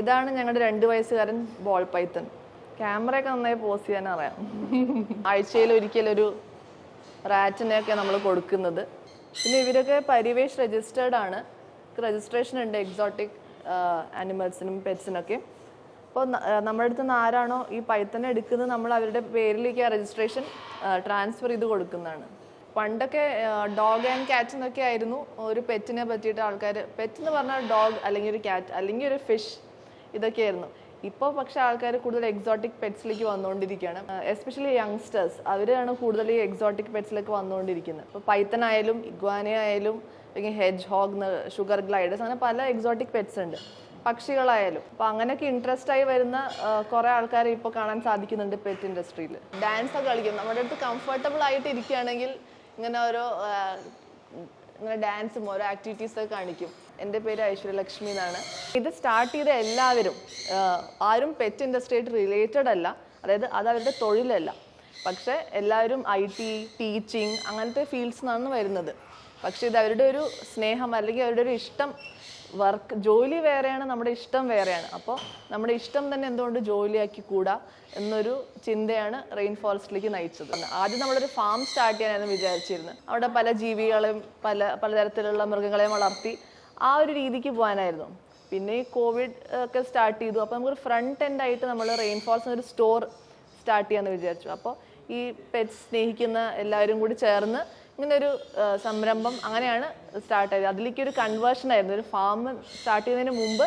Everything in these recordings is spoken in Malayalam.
ഇതാണ് ഞങ്ങളുടെ 2 വയസ്സുകാരൻ ബോൾ പൈത്തൺ. ക്യാമറയൊക്കെ നന്നായി പോസ് ചെയ്യാൻ അറിയാം. ആഴ്ചയിൽ ഒരിക്കലൊരു റാറ്റിനെയൊക്കെ നമ്മൾ കൊടുക്കുന്നത്. പിന്നെ ഇവരൊക്കെ പരിവേഷ് രജിസ്റ്റേർഡ് ആണ്. രജിസ്ട്രേഷൻ ഉണ്ട് എക്സോട്ടിക് ആനിമൽസിനും പെറ്റ്സിനൊക്കെ. അപ്പോൾ നമ്മുടെ അടുത്ത് നിന്ന് ആരാണോ ഈ പൈത്തനെ എടുക്കുന്നത് നമ്മൾ അവരുടെ പേരിലേക്ക് ആ രജിസ്ട്രേഷൻ ട്രാൻസ്ഫർ ചെയ്ത് കൊടുക്കുന്നതാണ്. പണ്ടൊക്കെ ഡോഗ് ആൻഡ് ക്യാറ്റ് എന്നൊക്കെ ആയിരുന്നു ഒരു പെറ്റിനെ പറ്റിയിട്ട് ആൾക്കാർ. പെറ്റ് എന്ന് പറഞ്ഞാൽ ഡോഗ് അല്ലെങ്കിൽ ഒരു ക്യാറ്റ് അല്ലെങ്കിൽ ഒരു ഫിഷ്, ഇതൊക്കെയായിരുന്നു. ഇപ്പോൾ പക്ഷേ ആൾക്കാർ കൂടുതൽ എക്സോട്ടിക് പെറ്റ്സിലേക്ക് വന്നുകൊണ്ടിരിക്കുകയാണ്. എസ്പെഷ്യലി യങ്സ്റ്റേഴ്സ്, അവരാണ് കൂടുതൽ ഈ എക്സോട്ടിക് പെറ്റ്സിലേക്ക് വന്നുകൊണ്ടിരിക്കുന്നത്. ഇപ്പോൾ പൈത്തൺ ആയാലും ഇഗ്വാന ആയാലും അല്ലെങ്കിൽ ഹെഡ്ജ് ഹോഗ്, ഷുഗർ ഗ്ലൈഡേഴ്സ്, അങ്ങനെ പല എക്സോട്ടിക് പെറ്റ്സ് ഉണ്ട്. പക്ഷികളായാലും. അപ്പോൾ അങ്ങനെയൊക്കെ ഇൻട്രസ്റ്റ് ആയി വരുന്ന കുറേ ആൾക്കാരെ ഇപ്പോൾ കാണാൻ സാധിക്കുന്നുണ്ട് പെറ്റ് ഇൻഡസ്ട്രിയിൽ. ഡാൻസ് ഒക്കെ കളിക്കും. നമ്മുടെ അടുത്ത് കംഫർട്ടബിൾ ആയിട്ട് ഇരിക്കുകയാണെങ്കിൽ ഇങ്ങനെ ഇങ്ങനെ ഡാൻസും ഓരോ ആക്ടിവിറ്റീസൊക്കെ കാണിക്കും. എൻ്റെ പേര് ഐശ്വര്യലക്ഷ്മി എന്നാണ്. ഇത് സ്റ്റാർട്ട് ചെയ്ത എല്ലാവരും ആരും പെറ്റ് ഇൻഡസ്ട്രിയായിട്ട് റിലേറ്റഡ് അല്ല, അതായത് അത് അവരുടെ തൊഴിലല്ല. പക്ഷേ എല്ലാവരും IT, ടീച്ചിങ് അങ്ങനത്തെ ഫീൽഡ്സ് നിന്നാണ് വരുന്നത്. പക്ഷേ ഇത് അവരുടെ ഒരു സ്നേഹം അല്ലെങ്കിൽ അവരുടെ ഒരു ഇഷ്ടം. ജോലി വേറെയാണ്, നമ്മുടെ ഇഷ്ടം വേറെയാണ്. അപ്പോൾ നമ്മുടെ ഇഷ്ടം തന്നെ എന്തുകൊണ്ട് ജോലിയാക്കി കൂടാ എന്നൊരു ചിന്തയാണ് റെയിൻ ഫോറസ്റ്റിലേക്ക് നയിച്ചത്. ആദ്യം നമ്മളൊരു ഫാം സ്റ്റാർട്ട് ചെയ്യാനായിരുന്നു വിചാരിച്ചിരുന്നത്. അവിടെ പല ജീവികളെയും പലതരത്തിലുള്ള മൃഗങ്ങളെയും വളർത്തി ആ ഒരു രീതിക്ക് പോകാനായിരുന്നു. പിന്നെ ഈ കോവിഡ് ഒക്കെ സ്റ്റാർട്ട് ചെയ്തു. അപ്പോൾ നമുക്കൊരു ഫ്രണ്ട് എൻഡ് ആയിട്ട് നമ്മൾ റെയിൻ ഫോറസ്റ്റിന് ഒരു സ്റ്റോർ സ്റ്റാർട്ട് ചെയ്യാമെന്ന് വിചാരിച്ചു. അപ്പോൾ ഈ പെറ്റ്സ് സ്നേഹിക്കുന്ന എല്ലാവരും കൂടി ചേർന്ന് ഇങ്ങനൊരു സംരംഭം അങ്ങനെയാണ് സ്റ്റാർട്ട് ആയത്. അതിലേക്ക് ഒരു കൺവേർഷൻ ആയിരുന്നു. ഒരു ഫാം സ്റ്റാർട്ട് ചെയ്യുന്നതിന് മുമ്പ്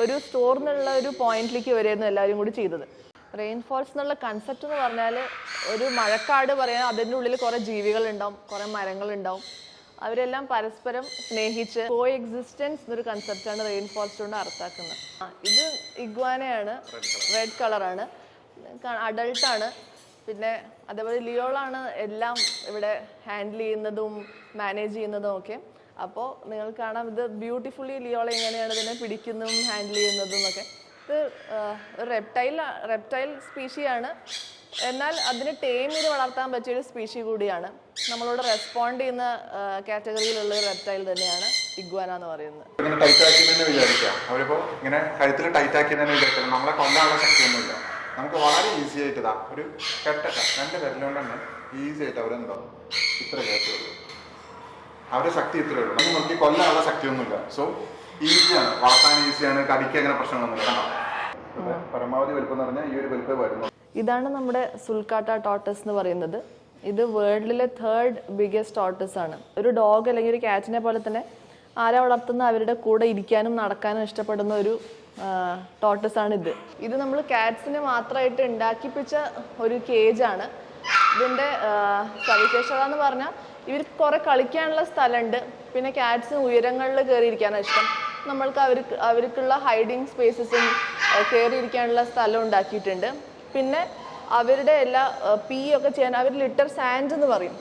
ഒരു സ്റ്റോറിൽ നിന്നുള്ള ഒരു പോയിന്റിലേക്ക് വരെയായിരുന്നു എല്ലാവരും കൂടി ചെയ്തത്. റെയിൻ ഫോറസ്റ്റ് എന്നുള്ള കൺസെപ്റ്റ് എന്ന് പറഞ്ഞാൽ ഒരു മഴക്കാട് പറയാൻ അതിൻ്റെ ഉള്ളിൽ കുറേ ജീവികളുണ്ടാവും, കുറേ മരങ്ങളുണ്ടാവും. അവരെല്ലാം പരസ്പരം സ്നേഹിച്ച് കോ എക്സിസ്റ്റൻസ് എന്നൊരു കൺസെപ്റ്റാണ് റെയിൻ ഫോറസ്റ്റ് കൊണ്ട് അർത്ഥമാക്കുന്നത്. ഇത് ഇഗ്വാനയാണ്, റെഡ് കളറാണ്, അഡൾട്ടാണ്. പിന്നെ അതേപോലെ ലിയോളാണ് എല്ലാം ഇവിടെ ഹാൻഡിൽ ചെയ്യുന്നതും മാനേജ് ചെയ്യുന്നതും ഒക്കെ. അപ്പോൾ നിങ്ങൾക്ക് കാണാം ഇത് ബ്യൂട്ടിഫുള്ളി ലിയോള എങ്ങനെയാണ് ഇതിനെ പിടിക്കുന്നതും ഹാൻഡിൽ ചെയ്യുന്നതും ഒക്കെ. ഇത് ഒരു റെപ്റ്റൈൽ സ്പീഷിയാണ്. എന്നാൽ അതിന് ടേം ചെയ്ത് വളർത്താൻ പറ്റിയൊരു സ്പീഷി കൂടിയാണ്. നമ്മളോട് റെസ്പോണ്ട് ചെയ്യുന്ന കാറ്റഗറിയിലുള്ള ഒരു റെപ്റ്റൈൽ തന്നെയാണ് ഇഗ്വാന എന്ന് പറയുന്നത്. അവരിപ്പോൾ ഇങ്ങനെ കഴുത്തിൽ ടൈറ്റ് ആക്കിയതെന്ന് വിചാരിച്ചാൽ നമ്മളെ കൊല്ലാനുള്ള ശക്തിയൊന്നുമില്ല. നമുക്ക് വളരെ ഈസി ആയിട്ട് ഇതാ ഒരു കെട്ടൊക്കെ 2 വിരലുകൊണ്ട് തന്നെ ഈസി ആയിട്ട് അവരെന്താവും ഇത്ര കയറ്റുള്ളൂ. അവരുടെ ശക്തി ഇത്രയേ ഉള്ളൂ. നമുക്ക് നോക്കി കൊല്ലാനുള്ള ശക്തിയൊന്നുമില്ല. സോ ഈസിയാണ്, വളർത്താൻ ഈസിയാണ്, കടിക്ക് അങ്ങനെ പ്രശ്നങ്ങളൊന്നുമില്ല. പരമാവധി വലുപ്പം എന്ന് പറഞ്ഞാൽ ഈ ഒരു വലുപ്പം വരുന്നു. ഇതാണ് നമ്മുടെ സുൽക്കാട്ട ടോർട്ടസ് എന്ന് പറയുന്നത്. ഇത് വേൾഡിലെ 3rd ബിഗ്ഗസ്റ്റ് ടോർട്ടസ് ആണ്. ഒരു ഡോഗ് അല്ലെങ്കിൽ ഒരു ക്യാറ്റിനെ പോലെ തന്നെ ആരെ വളർത്തുന്ന അവരുടെ കൂടെ ഇരിക്കാനും നടക്കാനും ഇഷ്ടപ്പെടുന്ന ഒരു ടോർട്ടസ് ആണ് ഇത്. ഇത് നമ്മൾ കാറ്റ്സിന് മാത്രമായിട്ട് ഉണ്ടാക്കിപ്പിച്ച ഒരു കേജാണ്. ഇതിൻ്റെ സവിശേഷത എന്ന് പറഞ്ഞാൽ ഇവർക്ക് കുറേ കളിക്കാനുള്ള സ്ഥലമുണ്ട്. പിന്നെ കാറ്റ്സിന് ഉയരങ്ങളിൽ കയറിയിരിക്കാനാണ് ഇഷ്ടം. നമ്മൾക്ക് അവർക്കുള്ള ഹൈഡിങ് സ്പേസസും കയറിയിരിക്കാനുള്ള സ്ഥലം ഉണ്ടാക്കിയിട്ടുണ്ട്. പിന്നെ അവരുടെ എല്ലാ ഒക്കെ ചെയ്യാൻ അവർ ലിറ്റർ സാൻഡ് എന്ന് പറയും.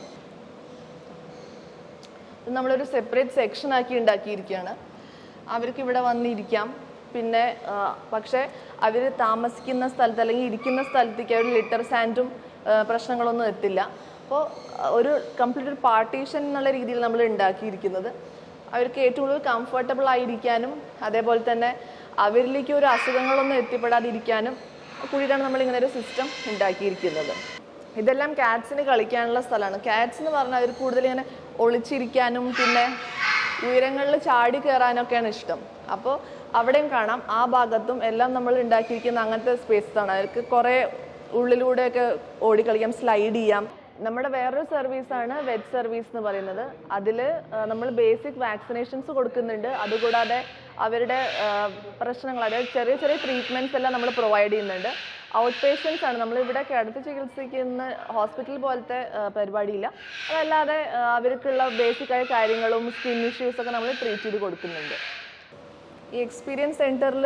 നമ്മളൊരു സെപ്പറേറ്റ് സെക്ഷൻ ആക്കി ഉണ്ടാക്കിയിരിക്കുകയാണ്. അവർക്ക് ഇവിടെ വന്നിരിക്കാം. പിന്നെ പക്ഷേ അവർ താമസിക്കുന്ന സ്ഥലത്ത് അല്ലെങ്കിൽ ഇരിക്കുന്ന സ്ഥലത്തേക്ക് അവർ ലിറ്റർ സാൻഡും പ്രശ്നങ്ങളൊന്നും എത്തില്ല. അപ്പോൾ ഒരു കംപ്ലീറ്റ് ഒരു പാർട്ടീഷൻ എന്നുള്ള രീതിയിൽ നമ്മൾ ഉണ്ടാക്കിയിരിക്കുന്നത് അവർക്ക് ഏറ്റവും കൂടുതൽ കംഫർട്ടബിൾ ആയിരിക്കാനും അതേപോലെ തന്നെ അവരിലേക്ക് ഒരു അസുഖങ്ങളൊന്നും എത്തിപ്പെടാതിരിക്കാനും കൂടിയിട്ടാണ് നമ്മൾ ഇങ്ങനെ ഒരു സിസ്റ്റം ഉണ്ടാക്കിയിരിക്കുന്നത്. ഇതെല്ലാം കാറ്റ്സിന് കളിക്കാനുള്ള സ്ഥലമാണ്. കാറ്റ്സ് എന്ന് പറഞ്ഞാൽ അവർ കൂടുതൽ ഇങ്ങനെ ഒളിച്ചിരിക്കാനും പിന്നെ ഉയരങ്ങളിൽ ചാടി കയറാനൊക്കെയാണ് ഇഷ്ടം. അപ്പോൾ അവിടെയും കാണാം ആ ഭാഗത്തും എല്ലാം നമ്മൾ ഉണ്ടാക്കിയിരിക്കുന്ന അങ്ങനത്തെ സ്പേസാണ്. അവർക്ക് കുറേ ഉള്ളിലൂടെയൊക്കെ ഓടിക്കളിക്കാം, സ്ലൈഡ് ചെയ്യാം. നമ്മുടെ വേറൊരു സർവീസാണ് വെറ്റ് സർവീസ് എന്ന് പറയുന്നത്. അതിൽ നമ്മൾ ബേസിക് വാക്സിനേഷൻസ് കൊടുക്കുന്നുണ്ട്. അതുകൂടാതെ അവരുടെ പ്രശ്നങ്ങൾ, അതായത് ചെറിയ ചെറിയ ട്രീറ്റ്മെൻറ്റ്സ് എല്ലാം നമ്മൾ പ്രൊവൈഡ് ചെയ്യുന്നുണ്ട്. ഔട്ട് പേഷ്യൻസ് ആണ്. നമ്മളിവിടെ കിടത്തി ചികിത്സിക്കുന്ന ഹോസ്പിറ്റൽ പോലത്തെ പരിപാടിയില്ല. അതല്ലാതെ അവർക്കുള്ള ബേസിക്കായ കാര്യങ്ങളും സ്കിൻ ഇഷ്യൂസൊക്കെ നമ്മൾ ട്രീറ്റ് ചെയ്ത് കൊടുക്കുന്നുണ്ട്. ഈ എക്സ്പീരിയൻസ് സെൻറ്ററിൽ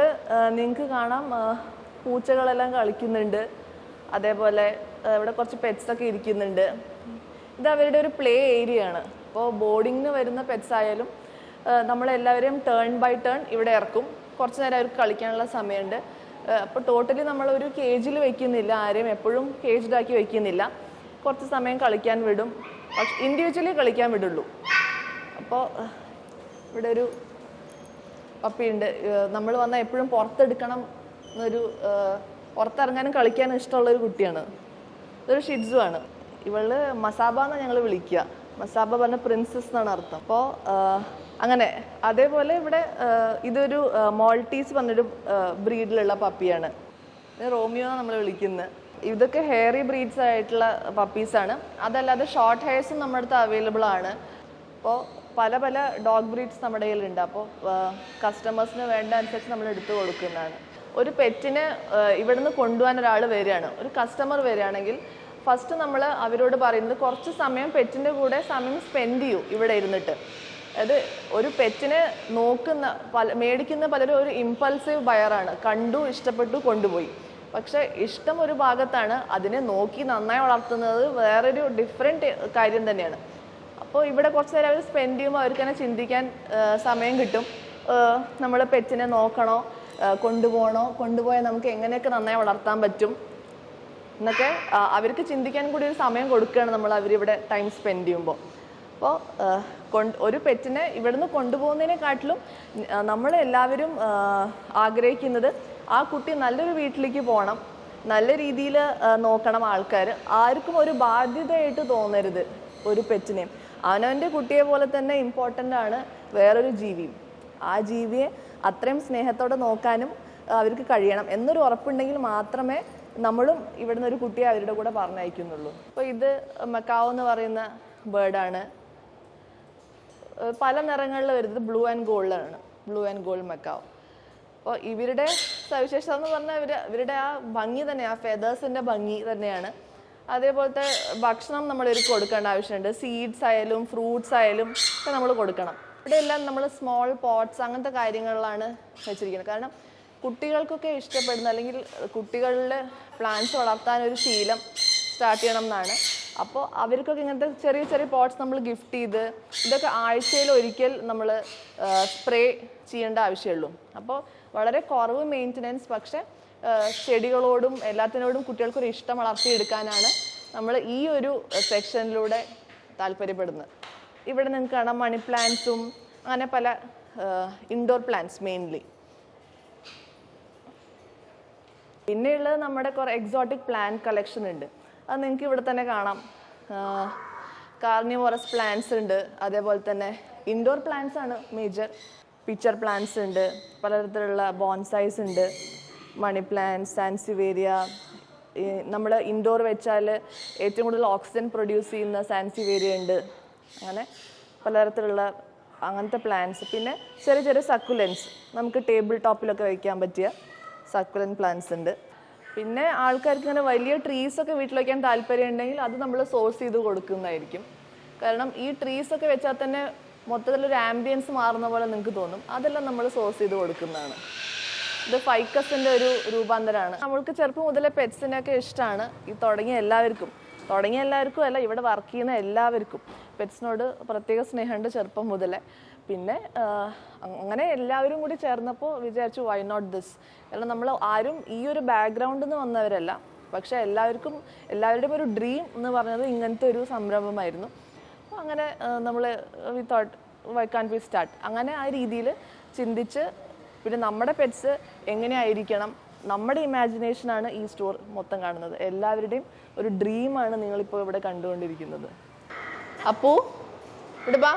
നിങ്ങൾക്ക് കാണാം പൂച്ചകളെല്ലാം കളിക്കുന്നുണ്ട്. അതേപോലെ ഇവിടെ കുറച്ച് പെറ്റ്സൊക്കെ ഇരിക്കുന്നുണ്ട്. ഇത് അവരുടെ ഒരു പ്ലേ ഏരിയ ആണ്. അപ്പോൾ ബോർഡിങ്ങിന് വരുന്ന പെറ്റ്സ് ആയാലും നമ്മളെല്ലാവരെയും ടേൺ ബൈ ടേൺ ഇവിടെ ഇറക്കും. കുറച്ച് നേരം അവർക്ക് കളിക്കാനുള്ള സമയമുണ്ട്. അപ്പോൾ ടോട്ടലി നമ്മളൊരു കേജിൽ വയ്ക്കുന്നില്ല, ആരെയും എപ്പോഴും കേജ്ഡാക്കി വയ്ക്കുന്നില്ല. കുറച്ച് സമയം കളിക്കാൻ വിടും, പക്ഷെ ഇൻഡിവിജ്വലി കളിക്കാൻ വിടുള്ളൂ. അപ്പോൾ ഇവിടെ ഒരു പപ്പിയുണ്ട്. നമ്മൾ വന്നാൽ എപ്പോഴും പുറത്തെടുക്കണം എന്നൊരു പുറത്തിറങ്ങാനും കളിക്കാനും ഇഷ്ടമുള്ളൊരു കുട്ടിയാണ്. ഇതൊരു ഷിറ്റ്സു ആണ്. ഇവള് മസാബ എന്നാണ് ഞങ്ങൾ വിളിക്കുക. മസാബ പറഞ്ഞ പ്രിൻസസ് എന്നാണ് അർത്ഥം. അപ്പോൾ അങ്ങനെ അതേപോലെ ഇവിടെ ഇതൊരു മോൾട്ടീസ് പറഞ്ഞൊരു ബ്രീഡിലുള്ള പപ്പിയാണ്. റോമിയോ എന്നാണ് നമ്മൾ വിളിക്കുന്നത്. ഇതൊക്കെ ഹെയറി ബ്രീഡ്സ് ആയിട്ടുള്ള പപ്പീസാണ്. അതല്ലാതെ ഷോർട്ട് ഹെയർസും നമ്മുടെ അടുത്ത് അവൈലബിൾ ആണ്. അപ്പോൾ പല പല ഡോഗ് ബ്രീഡ്സ് നമ്മുടെ കയ്യിലുണ്ട്. അപ്പോൾ കസ്റ്റമേഴ്സിന് വേണ്ട അനുസരിച്ച് നമ്മൾ എടുത്തു കൊടുക്കുന്നതാണ്. ഒരു പെറ്റിനെ ഇവിടുന്ന് കൊണ്ടുപോകാൻ ഒരാൾ വരികയാണ്, ഒരു കസ്റ്റമർ വരികയാണെങ്കിൽ ഫസ്റ്റ് നമ്മൾ അവരോട് പറയുന്നത് കുറച്ച് സമയം പെറ്റിൻ്റെ കൂടെ സമയം സ്പെൻഡ് ചെയ്യൂ ഇവിടെ ഇരുന്നിട്ട്. അത് ഒരു പെറ്റിനെ മേടിക്കുന്ന പലരും ഒരു ഇമ്പൾസീവ് ബയറാണ്. കണ്ടു, ഇഷ്ടപ്പെട്ടു, കൊണ്ടുപോയി. പക്ഷെ ഇഷ്ടം ഒരു ഭാഗത്താണ്, അതിനെ നോക്കി നന്നായി വളർത്തുന്നത് വേറൊരു ഡിഫറെൻറ്റ് കാര്യം തന്നെയാണ്. അപ്പോൾ ഇവിടെ കുറച്ച് നേരം അവർ സ്പെൻഡ് ചെയ്യുമ്പോൾ അവർക്ക് തന്നെ ചിന്തിക്കാൻ സമയം കിട്ടും. നമ്മൾ പെറ്റിനെ നോക്കണോ, കൊണ്ടുപോയാൽ നമുക്ക് എങ്ങനെയൊക്കെ നന്നായി വളർത്താൻ പറ്റും എന്നൊക്കെ അവർക്ക് ചിന്തിക്കാൻ കൂടി ഒരു സമയം കൊടുക്കുകയാണ് നമ്മൾ അവരിവിടെ ടൈം സ്പെൻഡ് ചെയ്യുമ്പോൾ. അപ്പോൾ ഒരു പെറ്റിനെ ഇവിടുന്ന് കൊണ്ടുപോകുന്നതിനെക്കാട്ടിലും നമ്മളെല്ലാവരും ആഗ്രഹിക്കുന്നത് ആ കുട്ടി നല്ലൊരു വീട്ടിലേക്ക് പോകണം, നല്ല രീതിയിൽ നോക്കണം ആൾക്കാർ. ആർക്കും ഒരു ബാധ്യതയായിട്ട് തോന്നരുത് ഒരു പെറ്റിനെയും. അവനവൻ്റെ കുട്ടിയെ പോലെ തന്നെ ഇമ്പോർട്ടൻ്റ് ആണ് വേറൊരു ജീവിയും. ആ ജീവിയെ അത്രയും സ്നേഹത്തോടെ നോക്കാനും അവർക്ക് കഴിയണം എന്നൊരു ഉറപ്പുണ്ടെങ്കിൽ മാത്രമേ നമ്മളും ഇവിടുന്ന് ഒരു കുട്ടിയെ അവരുടെ കൂടെ പറഞ്ഞയക്കുന്നുള്ളൂ. അപ്പോൾ ഇത് മക്കാവോ എന്ന് പറയുന്ന ബേർഡാണ്. പല നിറങ്ങളിൽ വരുന്നത് ബ്ലൂ ആൻഡ് ഗോൾഡാണ്. Blue and gold macaw. അപ്പോൾ ഇവരുടെ സവിശേഷത എന്ന് പറഞ്ഞാൽ ഇവരുടെ ആ ഭംഗി തന്നെ, ആ ഫെദേഴ്സിൻ്റെ ഭംഗി തന്നെയാണ്. അതേപോലത്തെ ഭക്ഷണം നമ്മൾ ഇവർക്ക് കൊടുക്കേണ്ട ആവശ്യമുണ്ട്. സീഡ്സ് ആയാലും ഫ്രൂട്ട്സ് ആയാലും ഒക്കെ നമ്മൾ കൊടുക്കണം. ഇവിടെ എല്ലാം നമ്മൾ സ്മോൾ പോട്ട്സ് അങ്ങനത്തെ കാര്യങ്ങളിലാണ് വെച്ചിരിക്കുന്നത്. കാരണം കുട്ടികൾക്കൊക്കെ ഇഷ്ടപ്പെടുന്ന, അല്ലെങ്കിൽ കുട്ടികളിൽ പ്ലാന്റ്സ് വളർത്താനൊരു ശീലം സ്റ്റാർട്ട് ചെയ്യണം എന്നാണ്. അപ്പോൾ അവർക്കൊക്കെ ഇങ്ങനത്തെ ചെറിയ ചെറിയ പോട്ട്സ് നമ്മൾ ഗിഫ്റ്റ് ചെയ്ത്, ഇതൊക്കെ ആഴ്ചയിൽ ഒരിക്കൽ നമ്മൾ സ്പ്രേ ചെയ്യേണ്ട ആവശ്യമുള്ളൂ. അപ്പോൾ വളരെ കുറവ് മെയിൻ്റനൻസ്, പക്ഷെ ചെടികളോടും എല്ലാത്തിനോടും കുട്ടികൾക്കൊരു ഇഷ്ടം വളർത്തിയെടുക്കാനാണ് നമ്മൾ ഈ ഒരു സെക്ഷനിലൂടെ താല്പര്യപ്പെടുന്നത്. ഇവിടെ നിങ്ങൾക്ക് കാണാം മണി പ്ലാന്റ്സും അങ്ങനെ പല ഇൻഡോർ പ്ലാന്റ്സ് മെയിൻലി. പിന്നെയുള്ളത് നമ്മുടെ കുറേ എക്സോട്ടിക് പ്ലാന്റ് കളക്ഷൻ ഉണ്ട്. അത് നിങ്ങൾക്ക് ഇവിടെ തന്നെ കാണാം. കാർണിവോറസ് പ്ലാന്റ്സ് ഉണ്ട്. അതേപോലെ തന്നെ ഇൻഡോർ പ്ലാന്റ്സ് ആണ് മേജർ. പിച്ചർ പ്ലാന്റ്സ് ഉണ്ട്, പലതരത്തിലുള്ള ബോൺസൈസ് ഉണ്ട്, മണി പ്ലാന്റ്, സാൻസിവേരിയ. നമ്മൾ ഇൻഡോർ വെച്ചാൽ ഏറ്റവും കൂടുതൽ ഓക്സിജൻ പ്രൊഡ്യൂസ് ചെയ്യുന്ന സാൻസിവേരിയ ഉണ്ട്. അങ്ങനെ പലതരത്തിലുള്ള അങ്ങനത്തെ പ്ലാന്റ്സ്. പിന്നെ ചെറിയ ചെറിയ സക്കുലൻസ്, നമുക്ക് ടേബിൾ ടോപ്പിലൊക്കെ വയ്ക്കാൻ പറ്റിയ സക്കുലൻ പ്ലാന്റ്സ് ഉണ്ട്. പിന്നെ ആൾക്കാർക്ക് ഇങ്ങനെ വലിയ ട്രീസൊക്കെ വീട്ടിൽ വയ്ക്കാൻ താല്പര്യം ഉണ്ടെങ്കിൽ അത് നമ്മൾ സോഴ്സ് ചെയ്ത് കൊടുക്കുന്നതായിരിക്കും. കാരണം ഈ ട്രീസൊക്കെ വെച്ചാൽ തന്നെ മൊത്തത്തിലൊരു ആംബിയൻസ് മാറുന്ന പോലെ നിങ്ങൾക്ക് തോന്നും. അതെല്ലാം നമ്മൾ സോഴ്സ് ചെയ്ത് കൊടുക്കുന്നതാണ്. ഇത് ഫൈക്കസിൻ്റെ ഒരു രൂപാന്തരമാണ്. നമ്മൾക്ക് ചെറുപ്പം മുതലേ പെറ്റ്സിനെയൊക്കെ ഇഷ്ടമാണ്. ഈ തുടങ്ങിയ എല്ലാവർക്കും അല്ല, ഇവിടെ വർക്ക് ചെയ്യുന്ന എല്ലാവർക്കും പെറ്റ്സിനോട് പ്രത്യേക സ്നേഹമുണ്ട് ചെറുപ്പം മുതലേ. പിന്നെ അങ്ങനെ എല്ലാവരും കൂടി ചേർന്നപ്പോൾ വിചാരിച്ചു വൈ നോട്ട് ദിസ്. കാരണം നമ്മൾ ആരും ഈ ഒരു ബാക്ക്ഗ്രൗണ്ടിൽ നിന്ന് വന്നവരല്ല, പക്ഷെ എല്ലാവരുടെയും ഒരു ഡ്രീം എന്ന് പറഞ്ഞത് ഇങ്ങനത്തെ ഒരു സംരംഭമായിരുന്നു. അപ്പോൾ അങ്ങനെ നമ്മൾ we thought Y can't we start. അങ്ങനെ ആ രീതിയിൽ ചിന്തിച്ച്, പിന്നെ നമ്മുടെ പെറ്റ്സ് എങ്ങനെയായിരിക്കണം, നമ്മുടെ ഇമാജിനേഷനാണ് ഈ സ്റ്റോർ മൊത്തം കാണുന്നത്. എല്ലാവരുടെയും ഒരു ഡ്രീമാണ് നിങ്ങളിപ്പോൾ ഇവിടെ കണ്ടുകൊണ്ടിരിക്കുന്നത്. അപ്പോൾ ഇവിടെ ബാ.